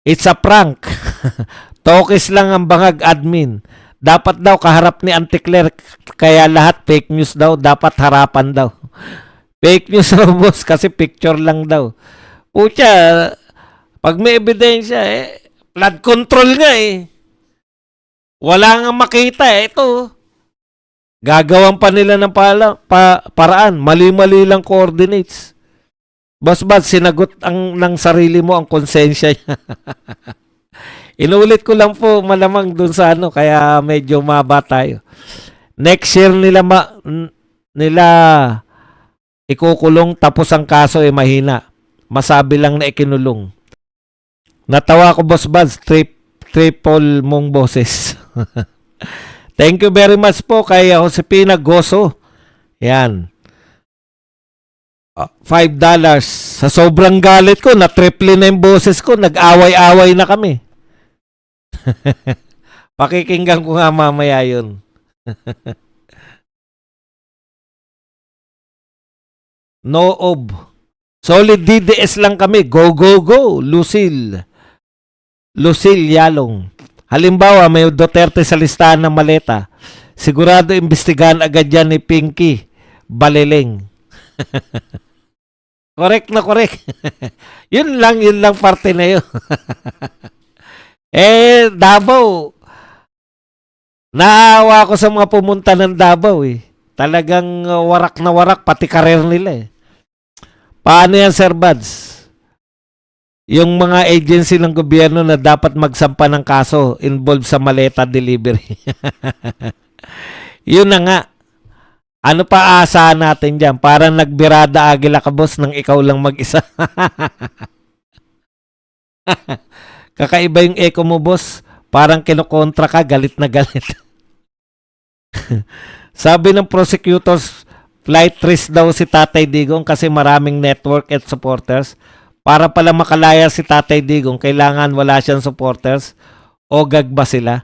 It's a prank. Tokis lang ang bangag admin. Dapat daw kaharap ni Auntie Claire, kaya lahat fake news daw, dapat harapan daw. Fake news raw, boss, kasi picture lang daw. Pucha, pag may ebidensya, flood control nga eh. Wala nga makita eh. Ito, gagawan pa nila ng paraan. Mali-mali lang coordinates. Boss Bad, sinagot ng sarili mo ang konsensya niya. Inulit ko lang po malamang dun sa ano, kaya medyo maba tayo. Next year nila ikukulong, tapos ang kaso ay mahina. Masabi lang na ikinulong. Natawa ko, Boss Buds, triple mong boses. Thank you very much po kay Josepina Goso. Yan. $5. Sa sobrang galit ko, na-triple na yung boses ko. Nag-away-away na kami. Pakikinggan ko nga mamaya yun. Noob. Solid DDS lang kami. Go, go, go. Lucille Yalong. Halimbawa, may Duterte sa listahan ng maleta. Sigurado imbestigahan agad yan ni Pinky Baleleng. Correct na correct. yun lang parte na yun. Davao. Naawa ko sa mga pumunta ng Davao eh. Talagang warak na warak pati karir nila eh. Paano yan, Sir Buds? Yung mga agency ng gobyerno na dapat magsampa ng kaso involved sa maleta delivery. Yun na nga. Ano pa aasahan natin dyan? Parang nagbirada agila ka, boss, nang ikaw lang mag-isa. Kakaiba yung echo mo, boss. Parang kinokontra ka, galit na galit. Sabi ng prosecutors, flight risk daw si Tatay Digong kasi maraming network at supporters. Para pala makalaya si Tatay Digong, kailangan wala siyang supporters o gagba sila.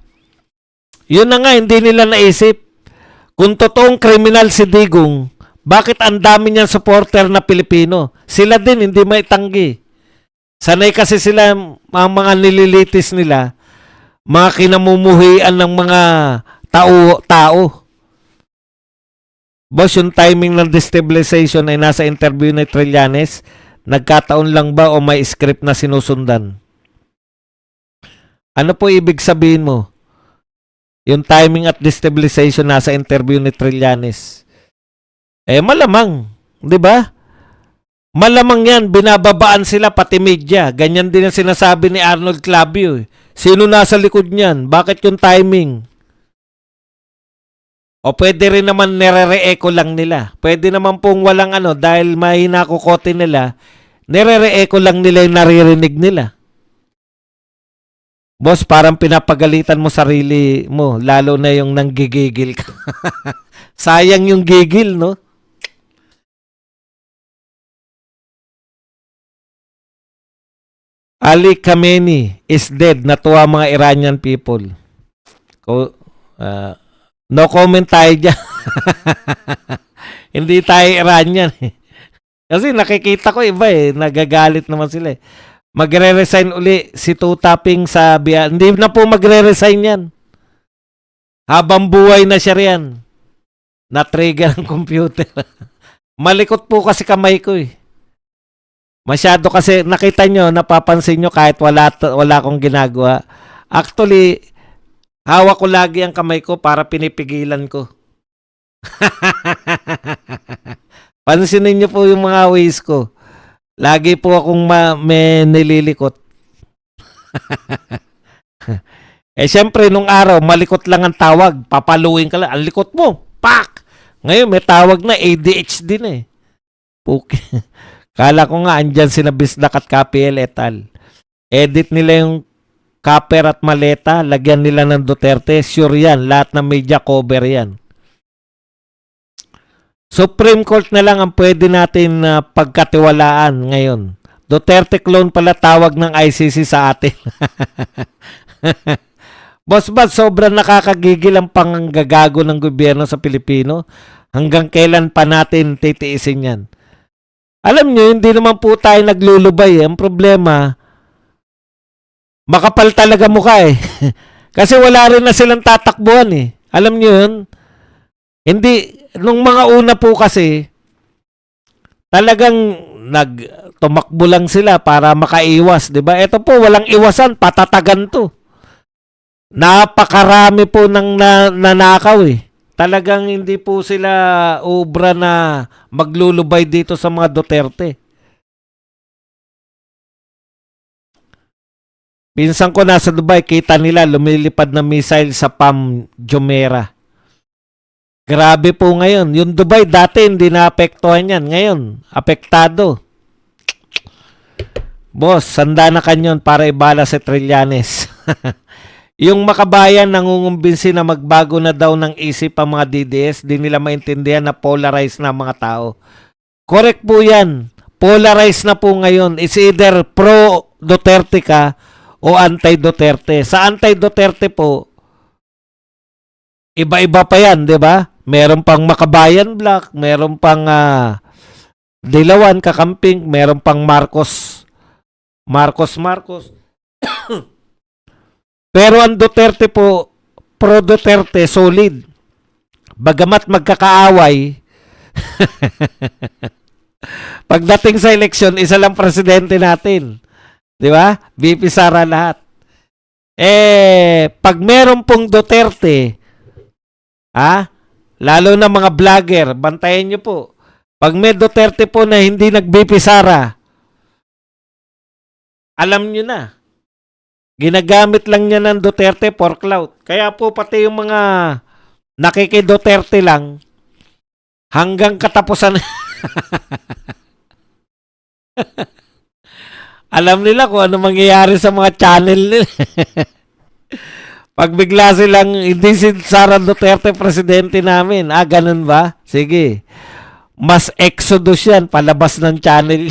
Yun na nga, hindi nila naisip. Kung totoong kriminal si Digong, bakit ang dami niyang supporter na Pilipino? Sila din, hindi maitanggi. Sanay kasi sila, ang mga nililitis nila, mga kinamumuhian ng mga tao. Boss, yung timing ng destabilization ay nasa interview ni Trillanes. Nagkataon lang ba o may script na sinusundan? Ano po ibig sabihin mo? Yung timing at destabilization nasa interview ni Trillanes. Malamang. Di ba? Malamang yan. Binababaan sila pati media. Ganyan din ang sinasabi ni Arnold Clavio. Sino nasa likod niyan? Bakit yung timing? O pwede rin naman nire-re-echo lang nila. Pwede naman pong walang dahil mahina kukote nila, nire-re-echo lang nila yung naririnig nila. Boss, parang pinapagalitan mo sarili mo, lalo na yung nanggigigil ka. Sayang yung gigil, no? Ali Khamenei is dead. Natuwa mga Iranian people. No comment tayo dyan. Hindi tayo Iranian eh. Kasi nakikita ko iba eh. Nagagalit naman sila eh. Magre-resign uli si Tutaping sa biya. Hindi na po magre-resign yan. Habang buhay na siya riyan. Na-trigger ang computer. Malikot po kasi kamay ko eh. Masyado kasi nakita nyo, napapansin nyo kahit wala akong ginagawa. Actually, hawak ko lagi ang kamay ko para pinipigilan ko. Pansinin nyo po yung mga ways ko. Lagi po akong may nililikot. Syempre, nung araw, malikot lang ang tawag. Papaluin ka lang. Ang likot mo. Pak! Ngayon, may tawag na ADHD na eh. Puki. Kala ko nga, andyan sina Bisdak at KPL et al. Edit nila yung Kaper at Maleta. Lagyan nila ng Duterte. Sure yan. Lahat ng media cover yan. Supreme Court na lang ang pwede natin pagkatiwalaan ngayon. Duterte clone pala tawag ng ICC sa atin. Boss Bad, sobrang nakakagigil ang panggagago ng gobyerno sa Pilipino. Hanggang kailan pa natin titiisin yan? Alam nyo, hindi naman po tayo naglulubay. Ang problema, Makapal talaga mukha eh. Kasi wala rin na silang tatakbuhan eh. Alam nyo yun? Hindi, nung mga una po kasi, talagang tumakbo lang sila para makaiwas, 'di ba? Ito po walang iwasan, patatagan 'to. Napakarami po ng nanakaw eh. Talagang hindi po sila obra na maglulubay dito sa mga Duterte. Pinsan ko nasa Dubai, kita nila lumilipad na missile sa Pam Jumeirah. Grabe po ngayon. Yung Dubai dati hindi naapektuhan yan. Ngayon, apektado. Boss, sanda na kanyon para ibala si Trillanes. Yung makabayan nangungumbinsi na magbago na daw ng isip ang mga DDS, di nila maintindihan na polarized na mga tao. Correct po yan. Polarized na po ngayon. It's either pro-Duterte ka o anti-Duterte. Sa anti-Duterte po, iba-iba pa yan, di ba? Meron pang Makabayan Black, meron pang Dilawan Kakamping, meron pang Marcos. Pero ang Duterte po, pro-Duterte, solid. Bagamat magkakaaway, pagdating sa eleksyon, isa lang presidente natin. Di ba? VP Sara lahat. Pag meron pong Duterte, lalo na mga vlogger, bantayan nyo po. Pag may Duterte po na hindi nag-VP Sara, alam nyo na. Ginagamit lang niya ng Duterte for clout. Kaya po pati yung mga nakiki-Duterte lang, hanggang katapusan. Alam nila kung ano mangyayari sa mga channel nila. Pag bigla silang hindi si Sara Duterte presidente namin. Ganun ba? Sige. Mas exodus yan. Palabas ng channel.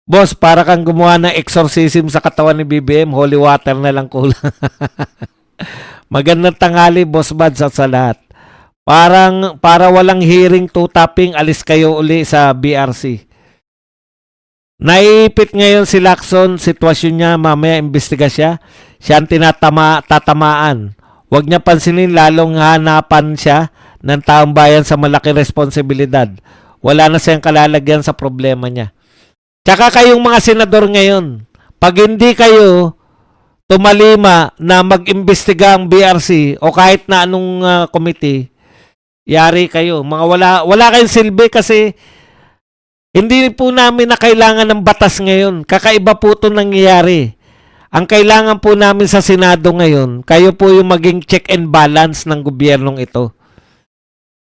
Boss, para kang gumawa ng exorcism sa katawan ni BBM, holy water na lang kulang. Magandang tanghali, Boss Bad, sa lahat. Para walang hearing to tapping, alis kayo uli sa BRC. Naiipit ngayon si Lacson, sitwasyon niya, mamaya imbestiga siya. Siya ang tatamaan. Huwag niya pansinin, lalong hanapan siya ng taong bayan sa malaki responsibilidad. Wala na siyang kalalagyan sa problema niya. Tsaka kayong mga senador ngayon, pag hindi kayo tumalima na mag-imbestiga ang BRC o kahit na anong committee, yari kayo. Wala kayong silbi kasi hindi po namin na kailangan ng batas ngayon. Kakaiba po ito nangyayari. Ang kailangan po namin sa Senado ngayon, kayo po yung maging check and balance ng gobyernong ito.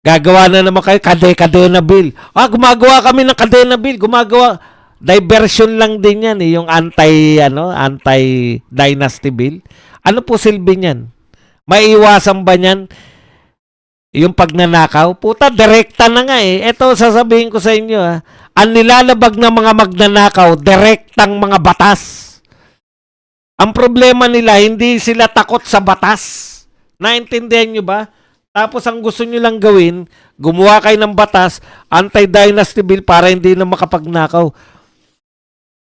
Gagawa na naman kayo, kadena bill. Gumagawa kami ng kadena bill. Diversion lang din yan yung anti-dynasty bill. Ano po silbi niyan? Maiiwasan ba niyan yung pagnanakaw? Puta, direkta na nga eh. Ito, sasabihin ko sa inyo ang nilalabag ng mga magnanakaw, direktang mga batas. Ang problema nila, hindi sila takot sa batas. Naintindihan nyo ba? Tapos ang gusto nyo lang gawin, gumawa kayo ng batas, anti-dynasty bill para hindi na makapagnakaw.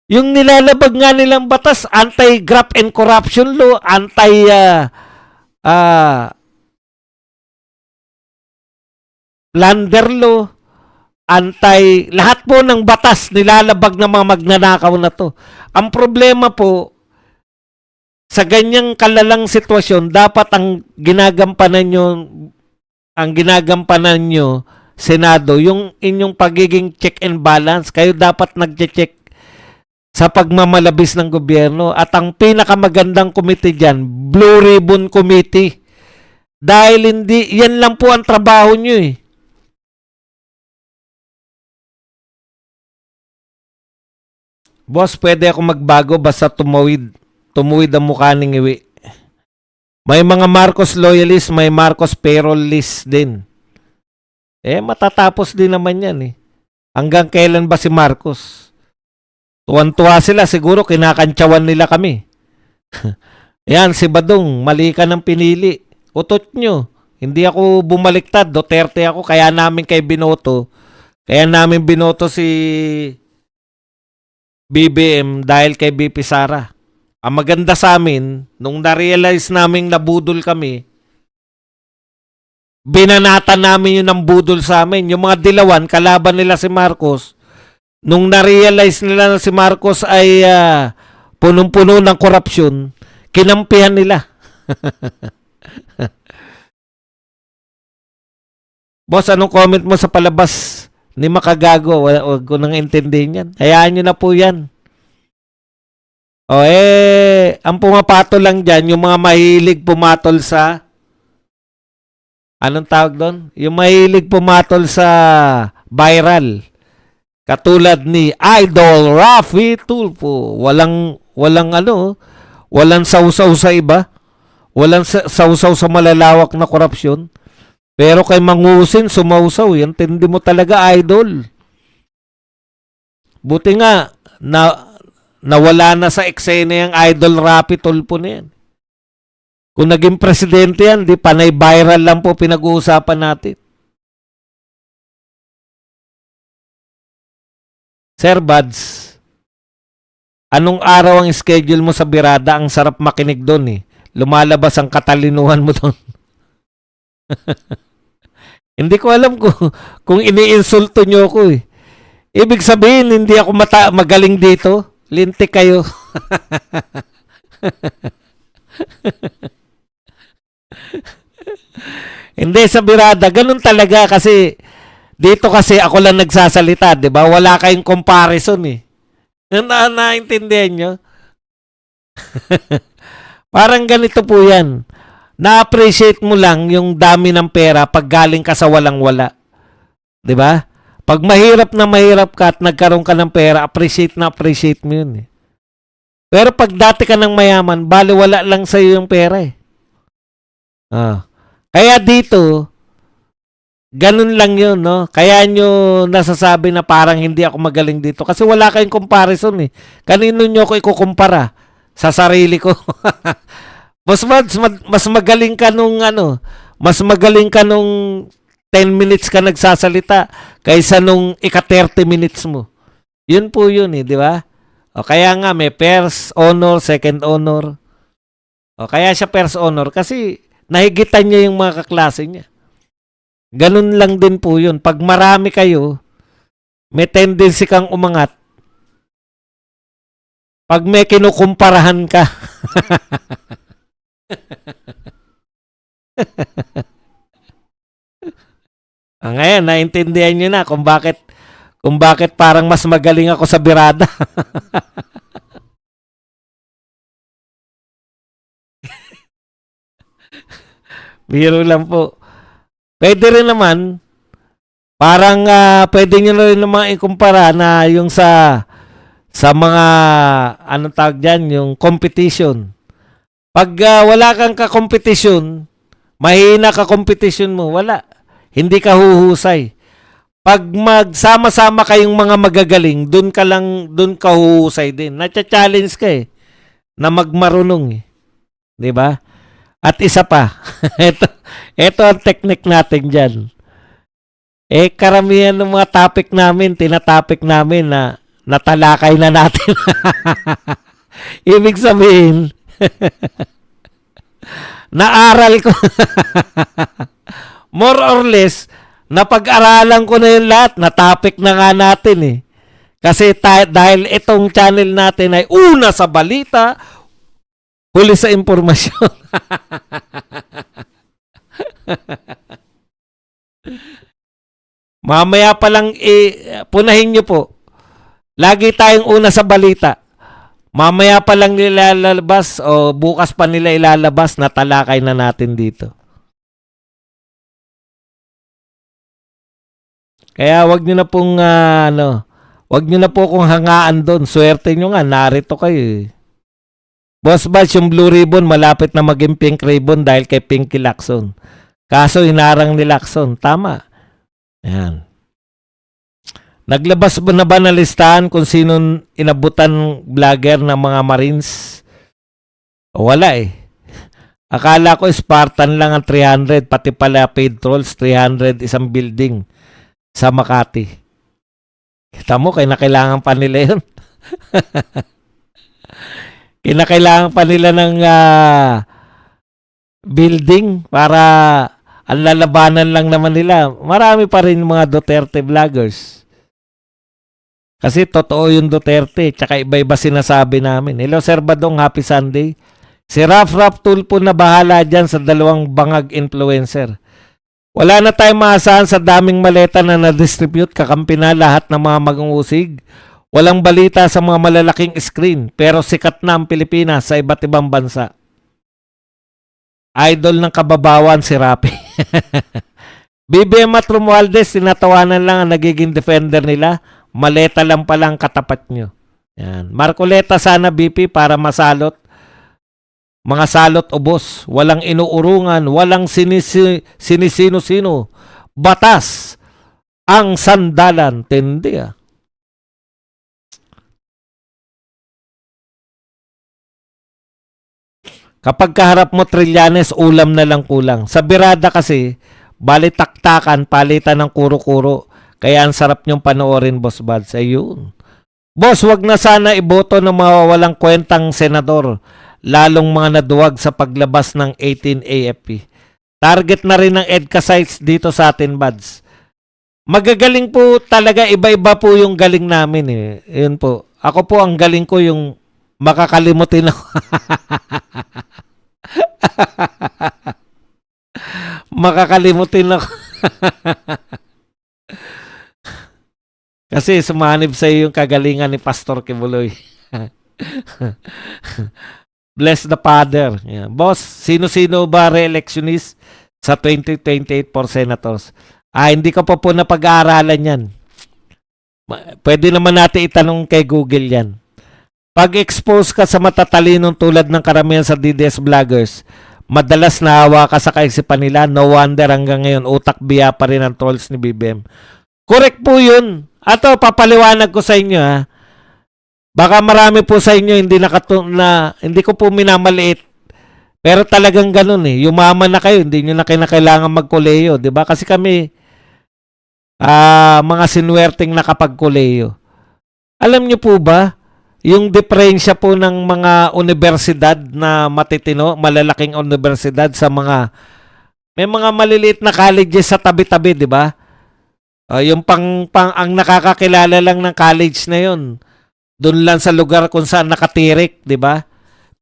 Yung nilalabag nga nilang batas, anti-graft and corruption law, anti-lander law, lahat po ng batas nilalabag ng mga magnanakaw na to. Ang problema po, sa ganyang kalalang sitwasyon, dapat ang ginagampanan nyo, Senado, yung inyong pagiging check and balance. Kayo dapat nag-check sa pagmamalabis ng gobyerno. At ang pinakamagandang committee dyan, Blue Ribbon Committee. Dahil yan lang po ang trabaho nyo eh. Boss, pwede ako magbago basta tumuwid ang mukha ng iwi. May mga Marcos loyalist, may Marcos payroll list din. Matatapos din naman yan eh. Hanggang kailan ba si Marcos? Tuwan-tuwa sila, siguro kinakantsawan nila kami. Yan, si Badong, mali ka ng pinili. Utot nyo. Hindi ako bumaliktad, Duterte ako, kaya namin binoto si BBM dahil kay BP Sara. Ang maganda sa amin, nung na-realize naming nabudol kami, binanatan namin yung nambudol sa amin. Yung mga dilawan, kalaban nila si Marcos, nung na-realize nila na si Marcos ay punong-puno ng korupsyon, kinampihan nila. Boss, anong comment mo sa palabas ni Makagago? Wag ko nang intindihin yan. Hayaan nyo na po yan. Ang pumapatol lang dyan, yung mga mahilig pumatol sa, anong tawag doon? Yung mahilig pumatol sa viral. Katulad ni Idol Rafi Tulfo. Walang sausaw sa iba. Walang sausaw sa malalawak na korupsyon. Pero kay Mangusin, sumausaw. Yan, tindi mo talaga, idol. Buti nga, nawala na sa eksena yung Idol Rapi Tulfo na yan. Kung naging presidente yan, di panay viral lang po pinag-uusapan natin. Sir Buds, anong araw ang schedule mo sa Birada? Ang sarap makinig doon eh. Lumalabas ang katalinuhan mo doon. Hindi ko alam kung iniinsulto nyo ako eh. Ibig sabihin, hindi ako magaling dito. Lintik kayo. Hindi, sa Birada, ganun talaga kasi dito kasi ako lang nagsasalita, di ba? Wala kayong comparison eh. Naintindihan nyo? Parang ganito po yan. Na-appreciate mo lang yung dami ng pera pag galing ka sa walang-wala. 'Di ba? Pag mahirap ka at nagkaroon ka ng pera, appreciate mo yun eh. Pero pag dati ka ng mayaman, baliwala lang sa iyo yung pera eh. Kaya dito, ganun lang yun, no? Kaya nyo nasasabi na parang hindi ako magaling dito kasi wala kayong comparison eh. Kanino nyo ako ikukumpara? Sa sarili ko. Mas magaling ka nung mas magaling ka nung 10 minutes ka nagsasalita kaysa nung ika-30 minutes mo. Yun po yun eh, di ba? O kaya nga may first honor, second honor. O kaya siya first honor kasi nahigitan niya yung mga kaklase niya. Ganun lang din po yun. Pag marami kayo, may tendency kang umangat. Pag may kinukumparahan ka. Ngayon, naintindihan nyo na kung bakit parang mas magaling ako sa Birada. Biro lang po. Pwede rin naman, parang pwede nyo rin naman ikumpara na yung sa mga, anong tawag dyan, yung competition. Pag wala kang ka-competition, mahina ka-competition mo, wala. Hindi ka huhusay. Pag magsama-sama kayong mga magagaling, doon ka huhusay din. Nacha-challenge ka eh, na magmarunong eh. 'Di ba? At isa pa, ito ang technique natin dyan. Karamihan ng mga topic namin, tinatopic namin na natalakay na natin. Ibig sabihin, naaral ko. More or less, napag-aralan ko na yung lahat. Na-topic na nga natin eh. Kasi dahil itong channel natin ay una sa balita, huli sa impormasyon. Mamaya pa lang, punahin nyo po. Lagi tayong una sa balita. Mamaya pa lang nilalabas o bukas pa nila ilalabas na talakay na natin dito. Kaya wag niyo na pong wag niyo na po kung hangaan doon. Swerte niyo nga, narito kayo eh. Boss Batch, yung Blue Ribbon malapit na maging Pink Ribbon dahil kay Pinky Lacson. Kaso inarang ni Lacson. Tama. Ayan. Naglabas ba na ba na listahan kung sino inabutan vlogger ng mga Marines? Wala eh. Akala ko Spartan lang ang 300, pati pala paid trolls 300 isang building sa Makati. Kita mo, kaya na kailangan pa nila yun. Kinakailangan pa nila ng building para ang lalabanan lang naman nila. Marami pa rin mga Duterte vloggers. Kasi totoo yung Duterte, tsaka iba-iba sinasabi namin. Hello, Sir Badong, happy Sunday. Si Raf Tulpo na bahala dyan sa dalawang bangag influencer. Wala na tayong maasahan sa daming maleta na na-distribute, kakampi na lahat ng mga mag-uusig. Walang balita sa mga malalaking screen, pero sikat na ang Pilipinas sa iba't ibang bansa. Idol ng kababawan si Rapi. BBM at Romualdez, tinatawanan lang ang nagiging defender nila. Maleta lang pala ang katapat nyo. Yan. Marcoleta sana BP para masalot. Mga salot ubos. Walang inuurungan. Walang sinisino-sino. Batas ang sandalan. Tindi ah. Kapag kaharap mo Trillanes, ulam na lang kulang. Sa birada kasi, balitaktakan, palitan ng kuro-kuro. Kaya ang sarap niyong panoorin, Boss Bads. Ayun. Boss, wag na sana iboto ng mga walang kwentang senador. Lalong mga naduwag sa paglabas ng 18 AFP. Target na rin ng EDCA sites dito sa atin, Bads. Magagaling po talaga, iba-iba po yung galing namin eh. Yun po. Ako po, ang galing ko yung makakalimutin ako. Makakalimutin ako. Kasi sumanib sa iyo yung kagalingan ni Pastor Kibuloy. Bless the Father. Yeah. Boss, sino-sino ba re-electionist sa 2028 for senators? Hindi ko pa po napag-aaralan yan. Pwede naman natin itanong kay Google yan. Pag-expose ka sa matatalinong tulad ng karamihan sa DDS vloggers, madalas nahawa ka sa kaisipan nila. No wonder hanggang ngayon utak biya pa rin ang trolls ni BBM. Correct po yun. Ato, papaliwanag ko sa inyo ha. Baka marami po sa inyo hindi ko po minamaliit. Pero talagang ganun eh. Yumaman na kayo, hindi nyo na kailangan magkoleyo. Diba? Kasi kami, mga sinuwerteng nakapagkoleyo. Alam nyo po ba, yung diferensya po ng mga universidad na matitino, malalaking universidad sa may mga maliliit na colleges sa tabi-tabi, di ba? Yung ang nakakakilala lang ng college na yun, doon lang sa lugar kung saan nakatirik, di ba?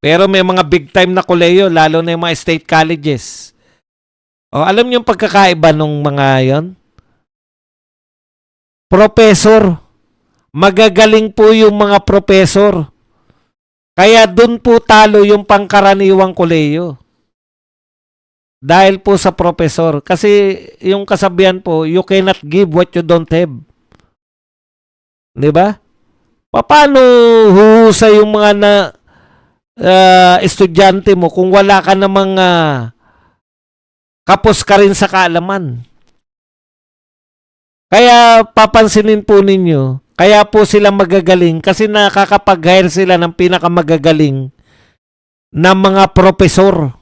Pero may mga big time na koleyo, lalo na yung mga state colleges. Alam niyo yung pagkakaiba nung mga yon? Professor. Magagaling po yung mga professor. Kaya dun po talo yung pangkaraniwang koleyo. Dahil po sa professor. Kasi yung kasabihan po, you cannot give what you don't have. Diba? Paano huhusay yung mga estudyante mo kung wala ka namang kapos ka rin sa kaalaman? Kaya papansinin po ninyo, kaya po sila magagaling kasi nakakapag-hire sila ng pinakamagagaling na mga profesor.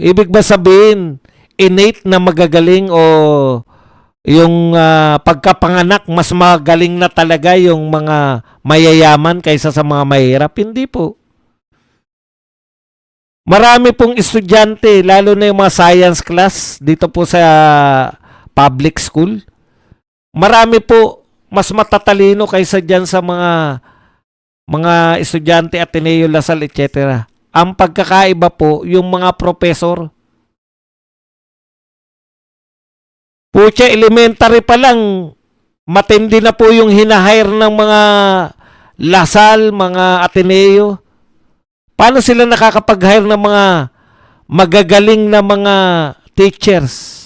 Ibig ba sabihin, innate na magagaling o yung pagkapanganak, mas magaling na talaga yung mga mayayaman kaysa sa mga mahirap? Hindi po. Marami pong estudyante, lalo na yung mga science class dito po sa public school. Marami po mas matatalino kaysa dyan sa mga estudyante Ateneo, Lasal, etc. Ang pagkakaiba po, yung mga professor. Pucha, elementary pa lang, matindi na po yung hinahire ng mga Lasal, mga Ateneo. Paano sila nakakapag-hire ng mga magagaling na mga teachers?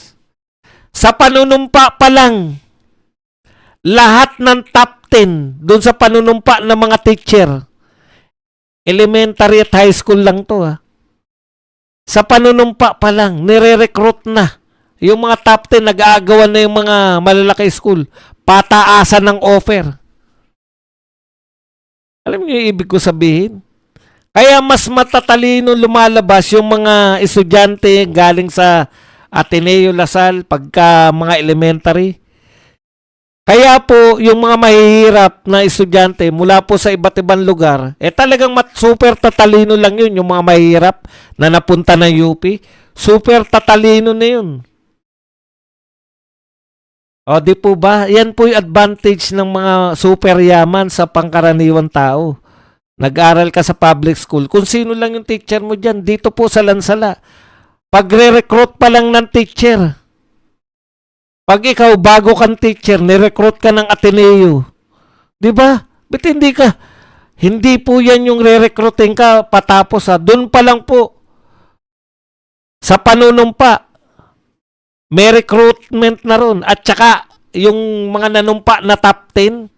Sa panunumpa pa lang, lahat ng top 10 doon sa panunumpa ng mga teacher, elementary at high school lang to ha. Sa panunumpa pa lang, nire-recruit na. Yung mga top 10, nag-aagawan na yung mga malalaki school. Pataasan ng offer. Alam niyo yung ibig ko sabihin? Kaya mas matatalino lumalabas yung mga estudyante galing sa Ateneo, Lasal, pagka mga elementary. Kaya po, yung mga mahihirap na estudyante mula po sa iba't ibang lugar, talagang super tatalino lang yun, yung mga mahihirap na napunta ng UP. Super tatalino na yun. O, di po ba? Yan po yung advantage ng mga super yaman sa pangkaraniwang tao. Nag-aral ka sa public school. Kung sino lang yung teacher mo dyan, dito po sa Lansala. Pag-recruit pa lang ng teacher, pag ikaw bago kang teacher, ni-recruit ka ng Ateneo. 'Di ba? Ba't hindi po 'yan yung re-recruiting ka patapos ha. Doon pa lang po sa panunumpa, may recruitment na ron. At saka yung mga nanumpa na top 10,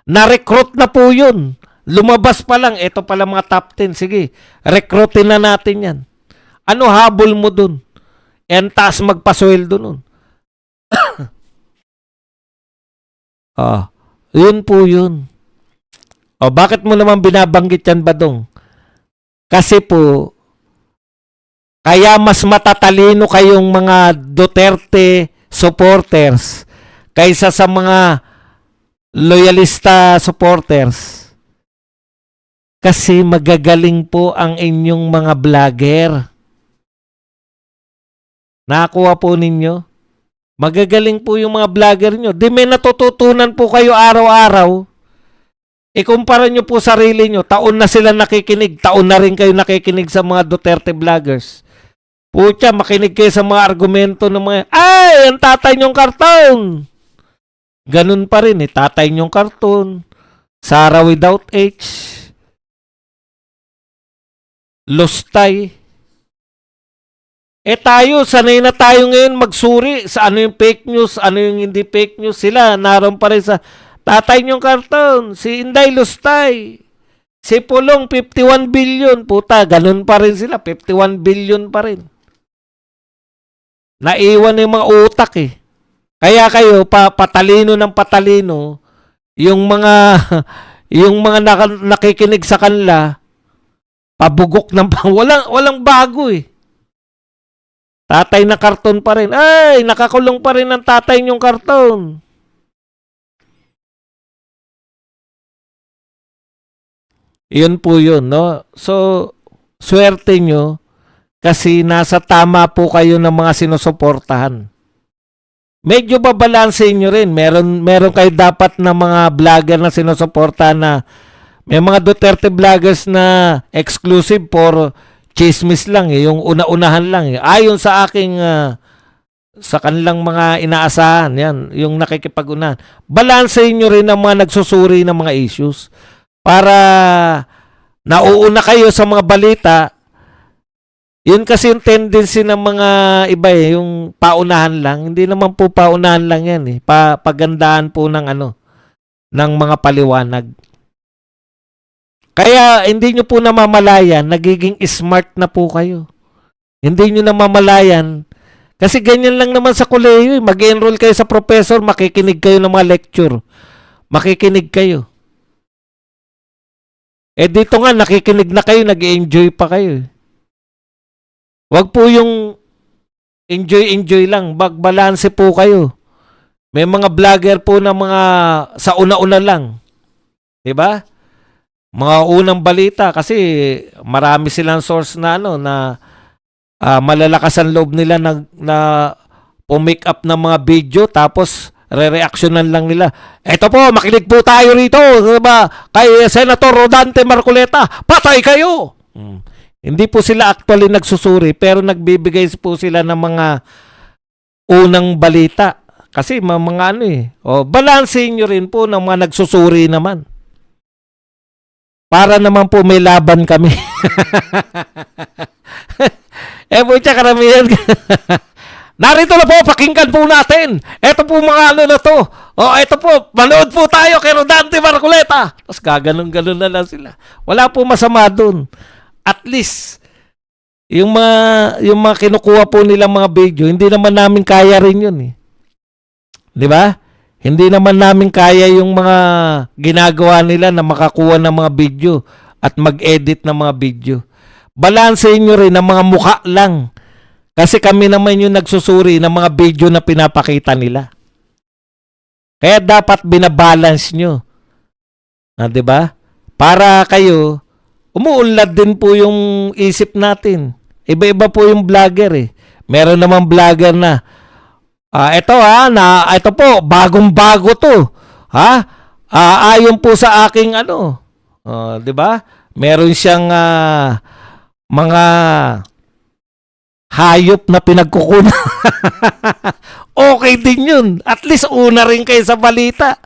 na-recruit na po 'yun. Lumabas pa lang, ito pala mga top 10. Sige, recruitin na natin 'yan. Ano habol mo doon? Taas magpasweldo nun. Yun po yun. Bakit mo naman binabanggit yan, Badong? Kasi po, kaya mas matatalino kayong mga Duterte supporters kaysa sa mga loyalista supporters. Kasi magagaling po ang inyong mga vlogger. Nakakuha po ninyo? Magagaling po yung mga vlogger nyo. Di may natututunan po kayo araw-araw. Ikumpara nyo po sarili nyo. Taon na sila nakikinig. Taon na rin kayo nakikinig sa mga Duterte vloggers. Pucha, makinig kayo sa mga argumento ng mga, ay, ang tatay nyong karton. Ganun pa rin eh. Tatay nyong karton. Sarah without H. Lustay. Tayo, sanay na tayo ngayon magsuri sa ano yung fake news, ano yung hindi fake news. Sila, naroon pa rin sa tatay niyong karton, si Inday Lustay, si Pulong, 51 billion. Puta, ganun pa rin sila, 51 billion pa rin. Naiwan yung mga utak eh. Kaya kayo, patalino ng patalino, yung mga, yung mga nakikinig sa kanila, pabugok ng walang bago eh. Tatay na karton pa rin. Ay, nakakulong pa rin ang tatay niyong karton. Yun po yun, no? So, swerte nyo kasi nasa tama po kayo ng mga sinusuportahan. Medyo babalansin nyo rin. Meron kayo dapat na mga vlogger na sinusuportahan na may mga Duterte vloggers na exclusive for chismis lang eh, yung una-unahan lang eh. Ayon sa aking sa kanilang mga inaasahan, yan, yung nakikipag-unahan. Balansehin nyo rin ang mga nagsusuri ng mga issues para nauuna kayo sa mga balita. Yun kasi yung tendency ng mga iba eh, yung paunahan lang. Hindi naman po paunahan lang yan eh. Pagandaan po ng ng mga paliwanag. Kaya hindi nyo po namamalayan, nagiging smart na po kayo. Hindi nyo namamalayan. Kasi ganyan lang naman sa kolehiyo. Mag-enroll kayo sa professor, makikinig kayo ng mga lecture. Makikinig kayo. Dito nga, nakikinig na kayo, nag-enjoy pa kayo. Wag po yung enjoy lang. Bagbalanse po kayo. May mga vlogger po na mga sa una-una lang. Diba? Mga unang balita kasi marami silang source na malalakas ang loob nila na make up ng mga video tapos re-reactionan lang nila. Eto po, makinig po tayo rito, diba? Kay Senator Rodante Marcoleta, patay kayo. Hindi po sila actually nagsusuri pero nagbibigay po sila ng mga unang balita. Kasi mga balansin nyo rin po ng mga nagsusuri naman. Para naman po may laban kami. Pucha, karamihan. Narito na po, pakinggan po natin. Ito po mga na to. Ito po, manood po tayo kay Rodante Marcoleta. Tapos gaganon-ganon na lang sila. Wala po masama dun. At least, yung mga kinukuha po nilang mga video, hindi naman namin kaya rin yun eh. Di ba? Hindi naman namin kaya yung mga ginagawa nila na makakuha ng mga video at mag-edit ng mga video. Balansehin nyo rin ang mga mukha lang. Kasi kami naman yung nagsusuri ng mga video na pinapakita nila. Kaya dapat binabalance nyo. 'Di ba? Para kayo, umuunlad din po yung isip natin. Iba-iba po yung vlogger eh. Meron namang vlogger na, ito po, bagong-bago to. Ayon po sa aking 'di ba? Meron siyang mga hayop na pinagkukunan. Okay din yun. At least una rin kayo sa balita.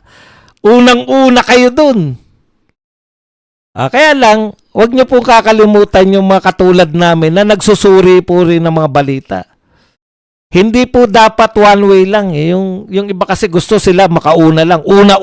Unang-una kayo dun. Kaya lang, wag niyo po kakalimutan yung mga katulad namin na nagsusuri po rin ng mga balita. Hindi po dapat one way lang. Yung iba kasi gusto sila makauna lang. Una.